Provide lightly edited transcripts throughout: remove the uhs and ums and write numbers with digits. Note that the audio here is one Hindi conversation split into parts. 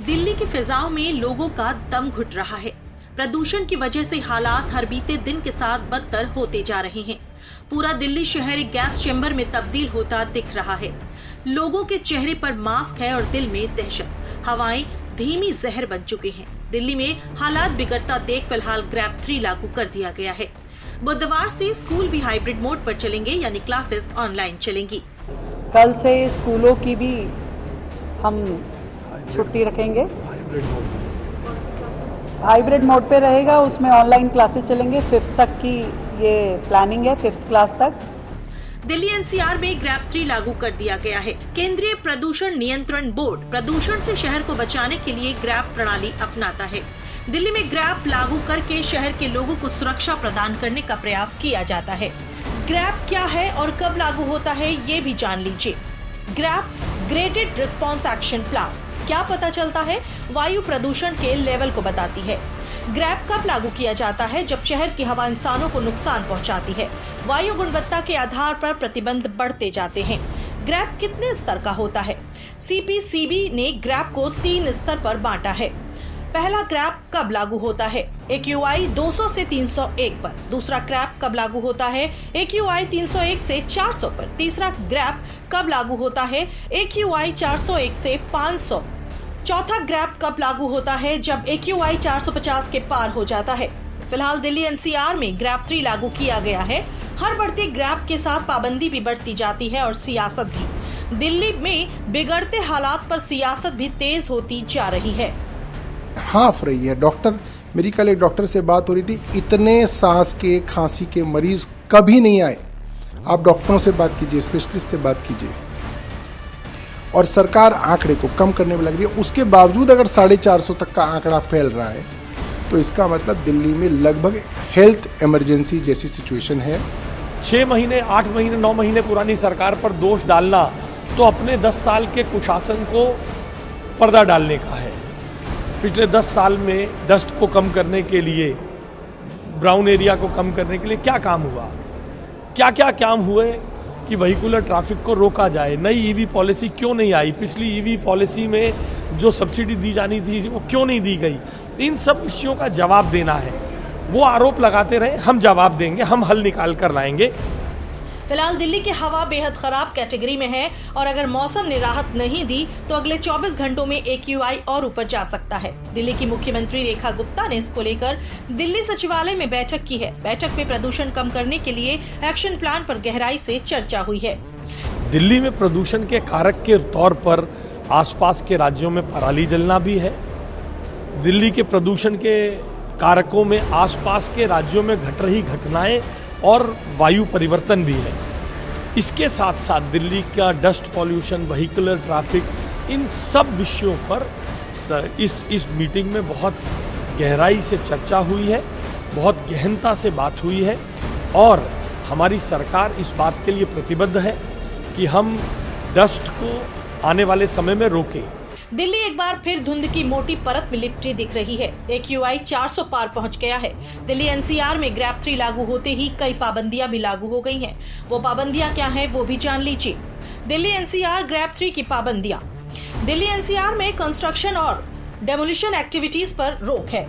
दिल्ली की फिजाओं में लोगों का दम घुट रहा है। प्रदूषण की वजह से हालात हर बीते दिन के साथ बदतर होते जा रहे हैं। पूरा दिल्ली शहर एक गैस चैम्बर में तब्दील होता दिख रहा है। लोगों के चेहरे पर मास्क है और दिल में दहशत। हवाएं धीमी जहर बन चुकी हैं। दिल्ली में हालात बिगड़ता देख फिलहाल ग्रैब 3 लागू कर दिया गया है। बुधवार से स्कूल भी हाइब्रिड मोड पर चलेंगे, यानी क्लासेस ऑनलाइन चलेंगी। कल से स्कूलों की भी हम छुट्टी रखेंगे। हाइब्रिड मोड पे रहेगा, उसमें ऑनलाइन क्लासेस चलेंगे। 5th तक की ये प्लानिंग है, 5th क्लास तक। दिल्ली एनसीआर में ग्रैब 3 लागू कर दिया गया है। केंद्रीय प्रदूषण नियंत्रण बोर्ड प्रदूषण से शहर को बचाने के लिए ग्रैब प्रणाली अपनाता है। दिल्ली में ग्रैब लागू करके शहर के लोगों को सुरक्षा प्रदान करने का प्रयास किया जाता है। ग्रैब क्या है और कब लागू होता है, ये भी जान लीजिए। Grab graded response action plan क्या पता चलता है? वायु प्रदूषण के लेवल को बताती है। ग्रैब कब लागू किया जाता है? जब शहर की हवा इंसानों को नुकसान पहुंचाती है। वायु गुणवत्ता के आधार पर प्रतिबंध बढ़ते जाते हैं। ग्रैब कितने स्तर का होता है? सीपीसीबी ने ग्रैब को 3 स्तर पर बांटा है। पहला ग्रैब कब लागू होता है? AQI 200 से 301 पर। दूसरा ग्रैब कब लागू होता है? AQI 301 से 400 पर। तीसरा ग्रैब कब लागू होता है? AQI 401 से 500। चौथा ग्रैब कब लागू होता है? जब AQI 450 के पार हो जाता है। फिलहाल दिल्ली एनसीआर में ग्रैब 3 लागू किया गया है। हर बढ़ते ग्रैब के साथ पाबंदी भी बढ़ती जाती है और सियासत भी। दिल्ली में बिगड़ते हालात पर सियासत भी तेज होती जा रही है। हाफ रही है। मेरी कल एक डॉक्टर से बात हो रही थी, इतने सांस के खांसी के मरीज कभी नहीं आए। आप डॉक्टरों से बात कीजिए, स्पेशलिस्ट से बात कीजिए। और सरकार आंकड़े को कम करने में लग रही है। उसके बावजूद अगर 450 तक का आंकड़ा फैल रहा है तो इसका मतलब दिल्ली में लगभग हेल्थ इमरजेंसी जैसी सिचुएशन है। 6 महीने, 8 महीने, 9 महीने पुरानी सरकार पर दोष डालना तो अपने 10 साल के कुशासन को पर्दा डालने का है। पिछले 10 साल में डस्ट को कम करने के लिए, ब्राउन एरिया को कम करने के लिए क्या काम हुआ? क्या क्या काम हुए कि वेहिकुलर ट्रैफिक को रोका जाए? नई ईवी पॉलिसी क्यों नहीं आई? पिछली ईवी पॉलिसी में जो सब्सिडी दी जानी थी वो क्यों नहीं दी गई? इन सब विषयों का जवाब देना है। वो आरोप लगाते रहे, हम जवाब देंगे, हम हल निकाल कर लाएंगे। फिलहाल दिल्ली की हवा बेहद खराब कैटेगरी में है और अगर मौसम ने राहत नहीं दी तो अगले 24 घंटों में AQI और ऊपर जा सकता है। दिल्ली की मुख्यमंत्री रेखा गुप्ता ने इसको लेकर दिल्ली सचिवालय में बैठक की है। बैठक में प्रदूषण कम करने के लिए एक्शन प्लान पर गहराई से चर्चा हुई है। दिल्ली में प्रदूषण के कारक के तौर पर आसपास के राज्यों में पराली जलना भी है। दिल्ली के प्रदूषण के कारकों में आसपास के राज्यों में घट रही घटनाएं और वायु परिवर्तन भी है। इसके साथ साथ दिल्ली का डस्ट पॉल्यूशन, वेहिकुलर ट्रैफिक, इन सब विषयों पर इस मीटिंग में बहुत गहराई से चर्चा हुई है, बहुत गहनता से बात हुई है और हमारी सरकार इस बात के लिए प्रतिबद्ध है कि हम डस्ट को आने वाले समय में रोकें। दिल्ली एक बार फिर धुंध की मोटी परत में लिपटी दिख रही है। AQI 400 पार पहुंच गया है। दिल्ली एनसीआर में ग्रैब 3 लागू होते ही कई पाबंदियां भी लागू हो गई हैं। वो पाबंदियां क्या हैं, वो भी जान लीजिए। दिल्ली एनसीआर ग्रैब 3 की पाबंदियां। दिल्ली एनसीआर में कंस्ट्रक्शन और डेमोलिशन एक्टिविटीज पर रोक है।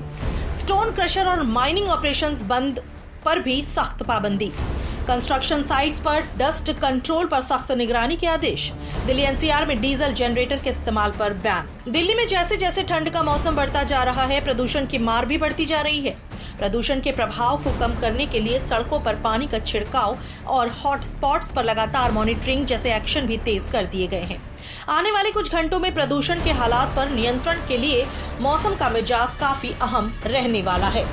स्टोन क्रशर और माइनिंग ऑपरेशंस बंद पर भी सख्त पाबंदी। कंस्ट्रक्शन साइट्स पर डस्ट कंट्रोल पर सख्त निगरानी के आदेश। दिल्ली एनसीआर में डीजल जनरेटर के इस्तेमाल पर बैन। दिल्ली में जैसे जैसे ठंड का मौसम बढ़ता जा रहा है, प्रदूषण की मार भी बढ़ती जा रही है। प्रदूषण के प्रभाव को कम करने के लिए सड़कों पर पानी का छिड़काव और हॉट स्पॉट्स पर लगातार मॉनिटरिंग जैसे एक्शन भी तेज कर दिए गए हैं। आने वाले कुछ घंटों में प्रदूषण के हालात पर नियंत्रण के लिए मौसम का मिजाज काफी अहम रहने वाला है।